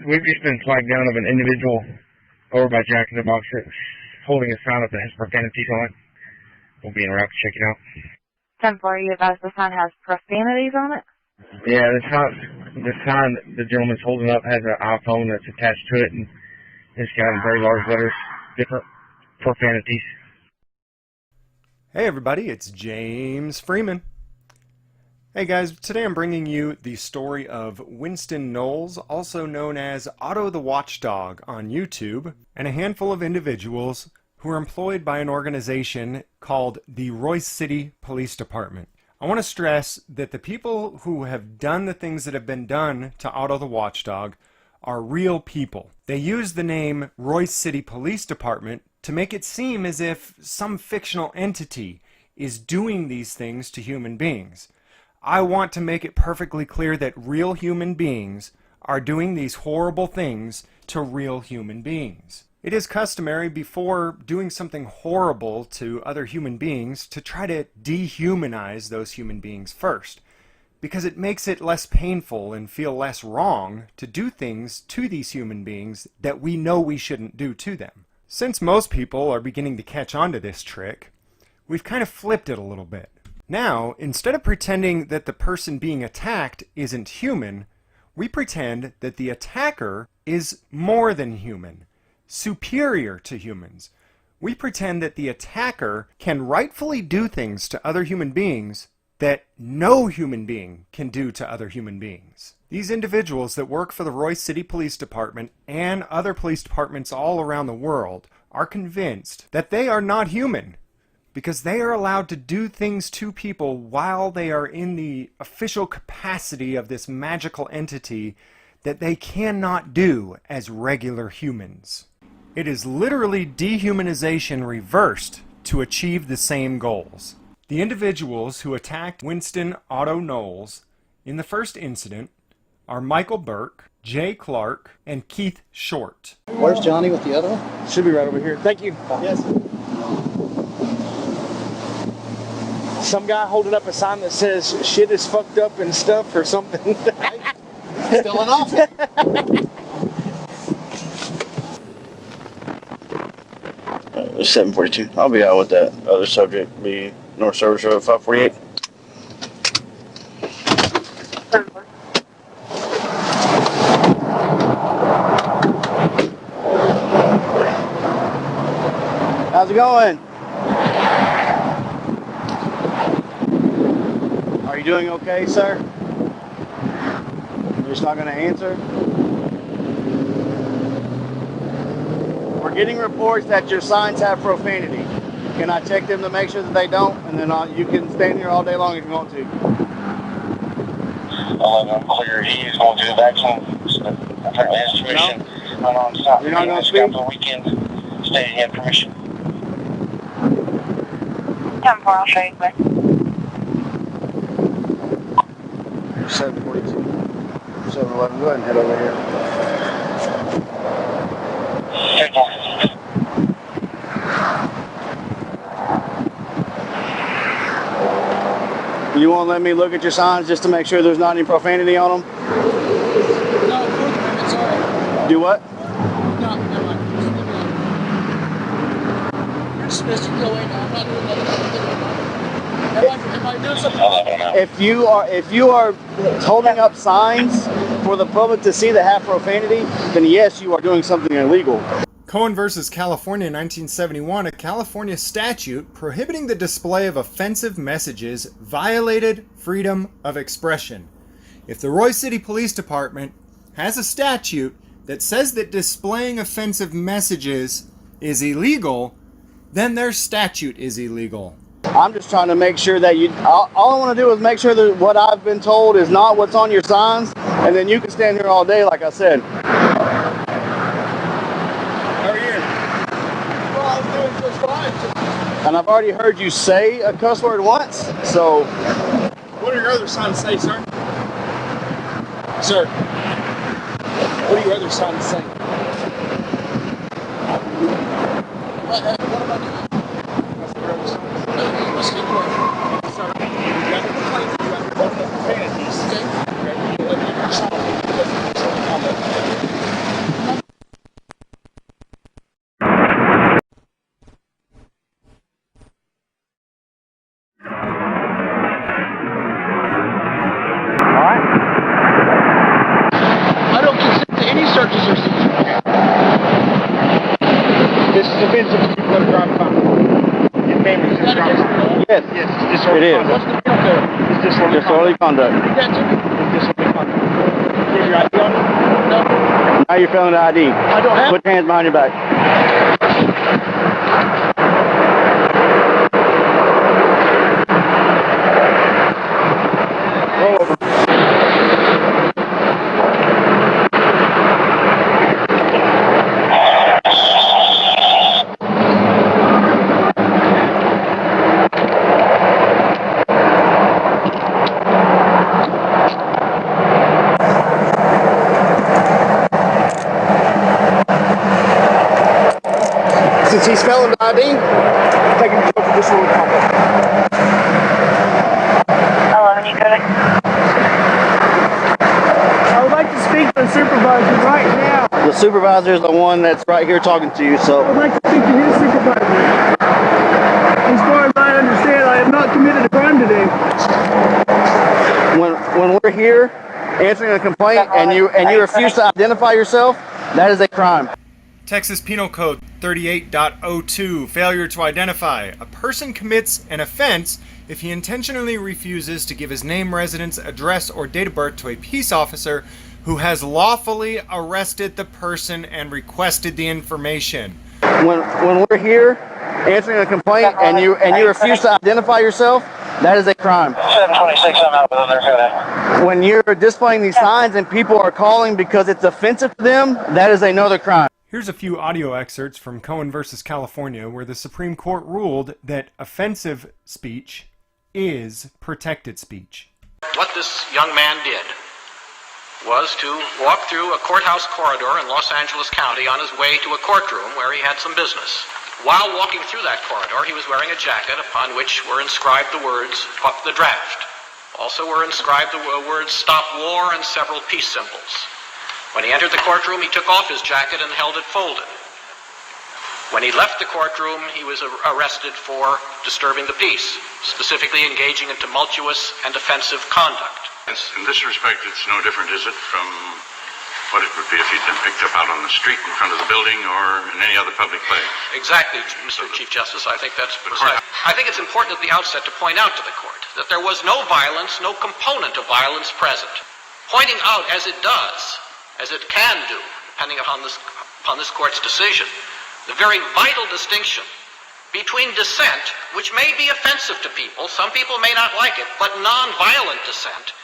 we've just been flagged down of an individual over by Jack in the Box that's holding a sign up that has profanities on it. We'll be en route to check it out. 10-4, you advise the sign has profanities on it? Yeah, the sign the gentleman's holding up has an iPhone that's attached to it, and it's got in very large letters different profanities. Hey everybody, it's James Freeman. Hey guys, today I'm bringing you the story of Winston Knowles, also known as Otto the WacthDog on YouTube, and a handful of individuals who are employed by an organization called the Royce City Police Department. I want to stress that the people who have done the things that have been done to Otto the WacthDog are real people. They use the name Royce City Police Department to make it seem as if some fictional entity is doing these things to human beings. I want to make it perfectly clear that real human beings are doing these horrible things to real human beings. It is customary before doing something horrible to other human beings to try to dehumanize those human beings first, because it makes it less painful and feel less wrong to do things to these human beings that we know we shouldn't do to them. Since most people are beginning to catch on to this trick, we've kind of flipped it a little bit. Now, instead of pretending that the person being attacked isn't human, we pretend that the attacker is more than human, superior to humans. We pretend that the attacker can rightfully do things to other human beings that no human being can do to other human beings. These individuals that work for the Royce City Police Department and other police departments all around the world are convinced that they are not human, because they are allowed to do things to people while they are in the official capacity of this magical entity that they cannot do as regular humans. It is literally dehumanization reversed to achieve the same goals. The individuals who attacked Winston Otto Knowles in the first incident are Michael Burke, Jay Clark, and Keith Short. Where's Johnny with the other one? Should be right over here. Thank you. Yes. Some guy holding up a sign that says shit is fucked up and stuff or something. Still an office. 742. I'll be out with that other subject. Be North Service Road 548. How's it going? Are you doing okay, sir? You're just not going to answer? We're getting reports that your signs have profanity. Can I check them to make sure that they don't? And then you can stand here all day long if you want to. I'm clear. He's going to do the vaccine. Apparently his permission. No. You're not going to speak? The weekend. State he had permission. 10-4, I'll show you quick. 742. 711. Go ahead and head over here. You won't let me look at your signs just to make sure there's not any profanity on them? No, it's all right. Do what? No, never mind. You're dismissed. You can go away now. I'm not doing nothing. Am I doing something? If you are holding up signs for the public to see that have profanity, then yes, you are doing something illegal. Cohen versus California, 1971, a California statute prohibiting the display of offensive messages violated freedom of expression. If the Royce City Police Department has a statute that says that displaying offensive messages is illegal, then their statute is illegal. I'm just trying to make sure that all I want to do is make sure that what I've been told is not what's on your signs, and then you can stand here all day like I said. And I've already heard you say a cuss word once, so... What do your other signs say, sir? Sir, what do your other signs say? What am I doing? That's your other signs. Let's get going. Sir, you got the complaints, you got the profanities. Okay. Okay. You let me know your signs. offensive to people that are driving by. Your family's just driving by. Yes. Yes, it's disorderly conduct. What's the penal code? It's disorderly conduct. Disorderly conduct. You got ticket? It's disorderly conduct. You have your ID on you? No. Now you're failing the ID. I don't have. Put your hands behind your back. Roll over. Since he's failing the ID, take him to jail for disorderly conduct. Hello, Nico. I would like to speak to the supervisor right now. The supervisor is the one that's right here talking to you, so I would like to speak to his supervisor. As far as I understand, I have not committed a crime today. when we're here answering a complaint and you refuse to identify yourself, that is a crime. Texas Penal Code 38.02, failure to identify. A person commits an offense if he intentionally refuses to give his name, residence, address, or date of birth to a peace officer who has lawfully arrested the person and requested the information. When we're here answering a complaint and you refuse to identify yourself, that is a crime. 726, I'm out with them. When you're displaying these signs and people are calling because it's offensive to them, that is another crime. Here's a few audio excerpts from Cohen versus California, where the Supreme Court ruled that offensive speech is protected speech. What this young man did was to walk through a courthouse corridor in Los Angeles County on his way to a courtroom where he had some business. While walking through that corridor, he was wearing a jacket upon which were inscribed the words, "Fuck the draft." Also were inscribed the words, "Stop war," and several peace symbols. When he entered the courtroom, he took off his jacket and held it folded. When he left the courtroom, he was arrested for disturbing the peace, specifically engaging in tumultuous and offensive conduct. In this respect, it's no different, is it, from what it would be if he'd been picked up out on the street in front of the building or in any other public place? Exactly, Mr. Chief Justice. I think that's precise. I think it's important at the outset to point out to the court that there was no violence, no component of violence present. Pointing out, as it does, as it can do, depending upon this court's decision, the very vital distinction between dissent, which may be offensive to people, some people may not like it, but non-violent dissent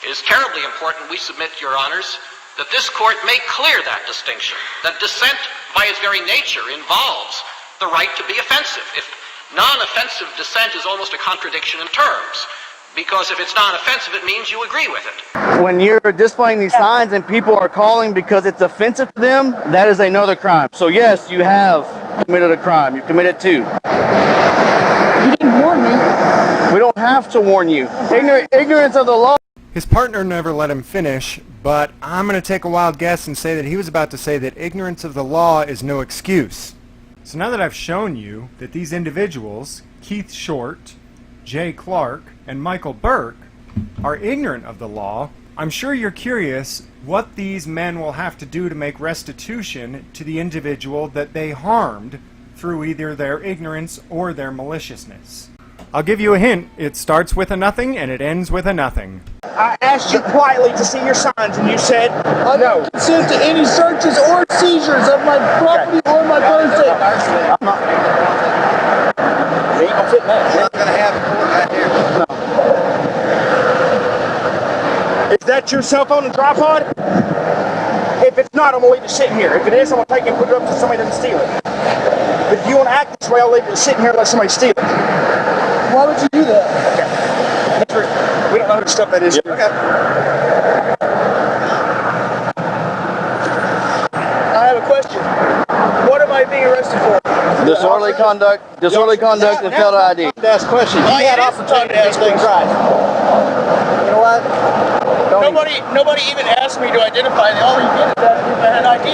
is terribly important. We submit, Your Honors, that this court make clear that distinction, that dissent by its very nature involves the right to be offensive. If non-offensive dissent is almost a contradiction in terms, because if it's non-offensive, it means you agree with it. When you're displaying these signs and people are calling because it's offensive to them, that is another crime. So yes, you have committed a crime. You committed two. You didn't warn me. We don't have to warn you. Ignorance of the law. His partner never let him finish, but I'm going to take a wild guess and say that he was about to say that ignorance of the law is no excuse. So now that I've shown you that these individuals, Keith Short, Jay Clark, and Michael Burke, are ignorant of the law, I'm sure you're curious what these men will have to do to make restitution to the individual that they harmed through either their ignorance or their maliciousness. I'll give you a hint. It starts with a nothing and it ends with a nothing. I asked you politely to see your signs, and you said no. Consent to any searches or seizures of my property or my person. I'm not. You ain't gonna fit in that. We're not going to have a court right here. No. Is that your cell phone and tripod? If it's not, I'm gonna leave it sitting here. If it is, I'm gonna take it and put it up so somebody doesn't steal it. But if you want to act this way, I'll leave it sitting here and let somebody steal it. Why would you do that? Okay. We don't know who the stuff that is. Yep. Okay. I have a question. What am I being arrested for? Disorderly conduct, and failed ID. Ask questions. You had opportunity to ask things right. You know what? Nobody even asked me to identify. All you did is ask me if I had ID.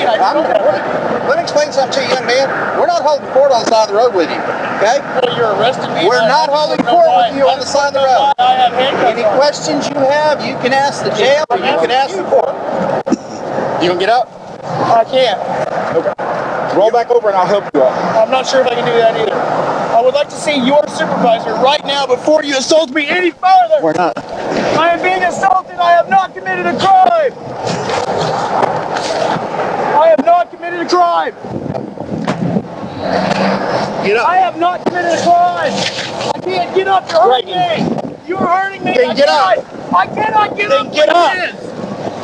Let me explain something to you, young man. We're not holding court on the side of the road with you, okay? Well, you're arresting me. We're not holding court with you on the side of the road. I have handcuffs. Any questions you have, you can ask the jail or you can ask the court. You gonna get up? I can't. Okay. Roll back over and I'll help you out. I'm not sure if I can do that either. I would like to see your supervisor right now before you assault me any further. We're not. I am being assaulted. I have not committed a crime. I have not committed a crime. Get up. I have not committed a crime. I can't get up. You're hurting me. You're hurting me. Then get up. I cannot get Then up get like up. this.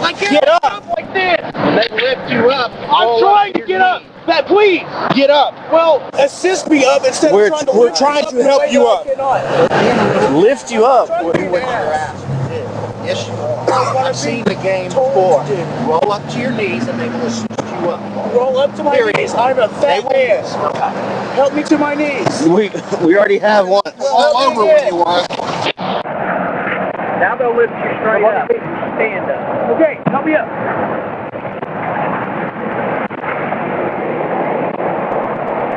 I can't get up like this. When they lift you up, I'm trying to get up. Please get up. Well, assist me up instead of trying to. We're trying to help you up. Lift you up. Yes, you are. I've seen the game before. Roll up to your knees and they will assist you up. Roll up to my knees. I'm a fat man. Okay. Help me to my knees. We already have one. All over when you want. Now they'll lift you straight up. Stand up. Okay, help me up.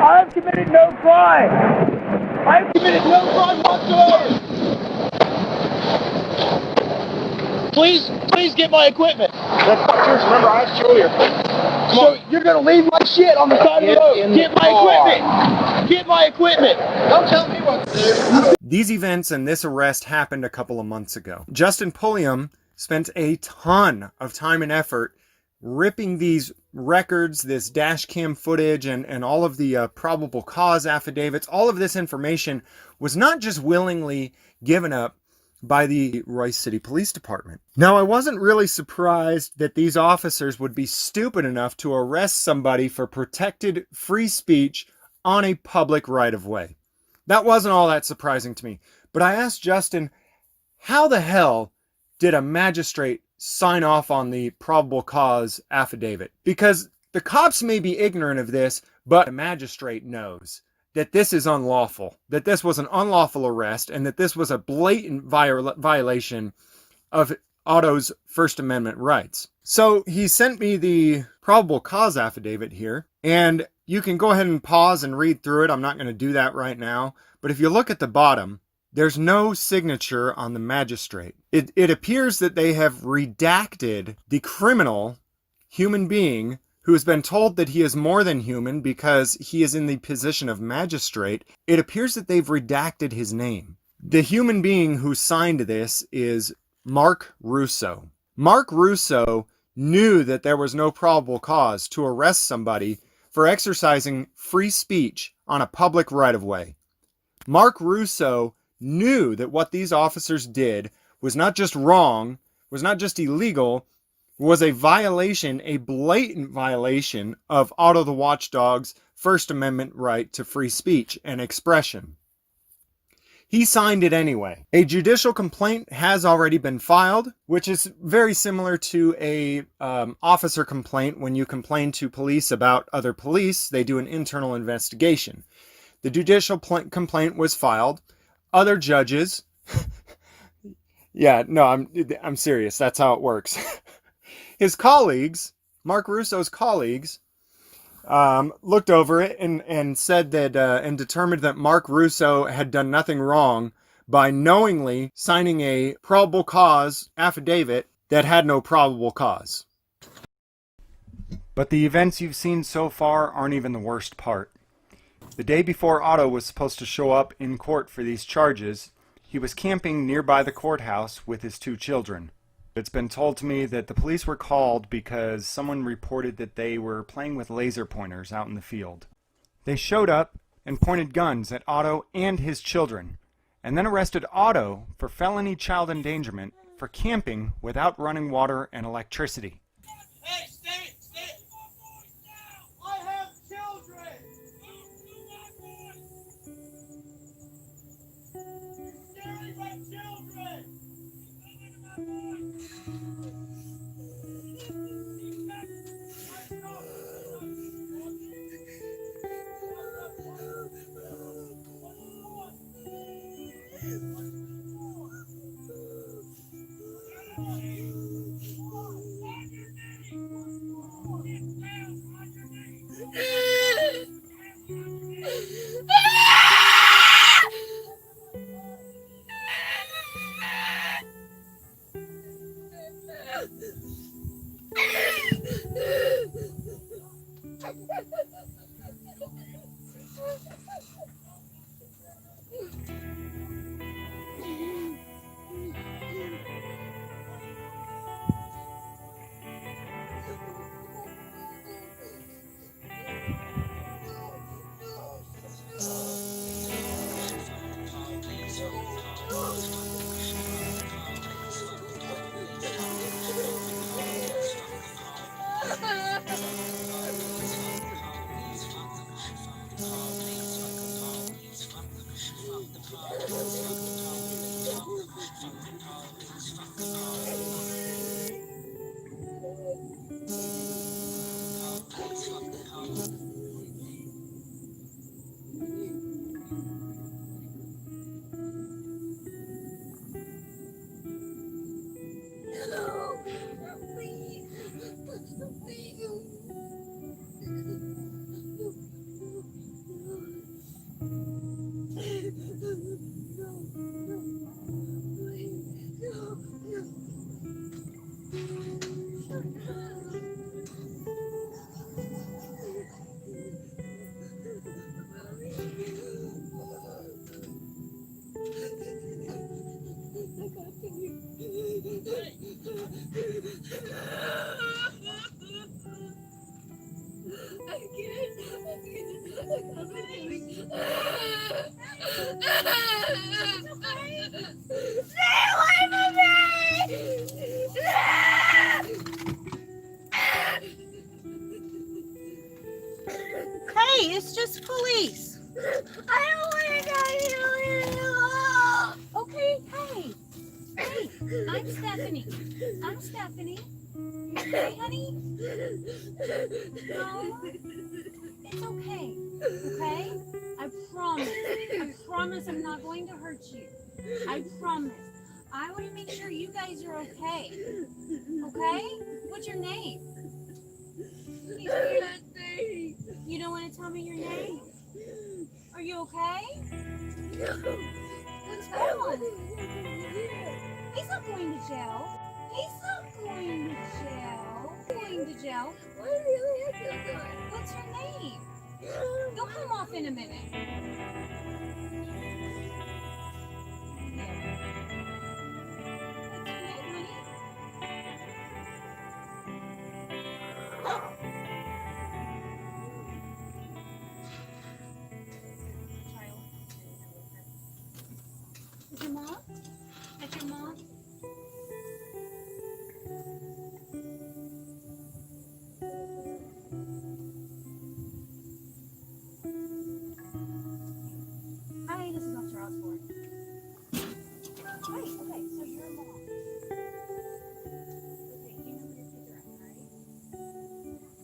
I have committed no crime. I have committed no crime whatsoever. Please get my equipment. That's not yours. Remember, I asked you earlier. Come on. You're gonna leave my shit on the side of the road. Get my equipment. Get my equipment. Don't tell me what to do. These events and this arrest happened a couple of months ago. Justin Pulliam spent a ton of time and effort ripping these records, this dash cam footage, and all of the probable cause affidavits. All of this information was not just willingly given up by the Royce City Police Department. Now, I wasn't really surprised that these officers would be stupid enough to arrest somebody for protected free speech on a public right-of-way. That wasn't all that surprising to me. But I asked Justin, how the hell did a magistrate sign off on the probable cause affidavit? Because the cops may be ignorant of this, but a magistrate knows that this is unlawful, that this was an unlawful arrest, and that this was a blatant violation of Otto's First Amendment rights. So he sent me the probable cause affidavit here, and you can go ahead and pause and read through it. I'm not going to do that right now. But if you look at the bottom, there's no signature on the magistrate. It appears that they have redacted the criminal human being who has been told that he is more than human because he is in the position of magistrate. It appears that they've redacted his name. The human being who signed this is Mark Russo. Mark Russo knew that there was no probable cause to arrest somebody for exercising free speech on a public right-of-way. Mark Russo knew that what these officers did was not just wrong, was not just illegal, was a violation, a blatant violation of Otto the WacthDog's First Amendment right to free speech and expression. He signed it anyway. A judicial complaint has already been filed, which is very similar to a officer complaint. When you complain to police about other police, they do an internal investigation. The judicial complaint was filed. Other judges, yeah, no, I'm serious. That's how it works. His colleagues, Mark Russo's colleagues, looked over it and said that and determined that Mark Russo had done nothing wrong by knowingly signing a probable cause affidavit that had no probable cause. But the events you've seen so far aren't even the worst part. The day before Otto was supposed to show up in court for these charges, he was camping nearby the courthouse with his 2 children. It's been told to me that the police were called because someone reported that they were playing with laser pointers out in the field. They showed up and pointed guns at Otto and his children, and then arrested Otto for felony child endangerment for camping without running water and electricity. Hey, stay! I have children! You're scaring my children! away from me! Hey, it's just police. I don't want to die. Okay, hey. Hey, I'm Stephanie. I'm Stephanie. Okay, honey? No, it's okay. Okay? I promise. I promise I'm not going to hurt you. I promise. I want to make sure you guys are okay. Okay? What's your name? You don't want to tell me your name? Are you okay? What's wrong? He's not going to jail. He's not going to jail. Going to jail. What's your name? You'll come off in a minute. What's your name, honey? Is your mom? Is your mom? Hi, this is Dr. Osborne. Hi, okay, so you're a mom. Okay, you know where your kids are at, right?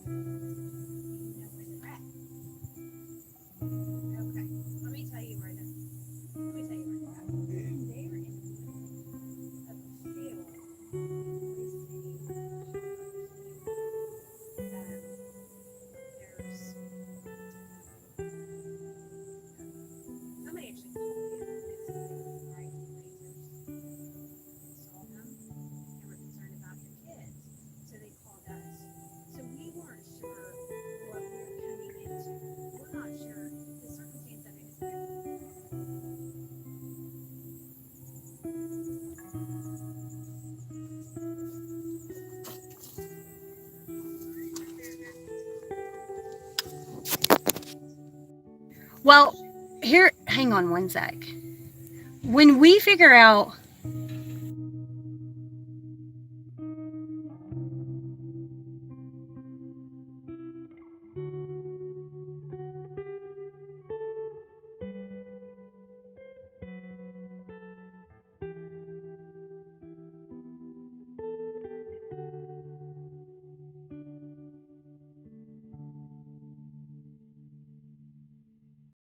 You know where they're at. Okay, let me tell you where they're at. Let me tell you where they're at. They are in the middle of a field. Somebody actually called in and said they were right lasers and saw them and were concerned about your kids. So they called us. So we weren't sure what we were coming into. We're not sure the circumstance of it is very. Well, here, hang on one sec. When we figure out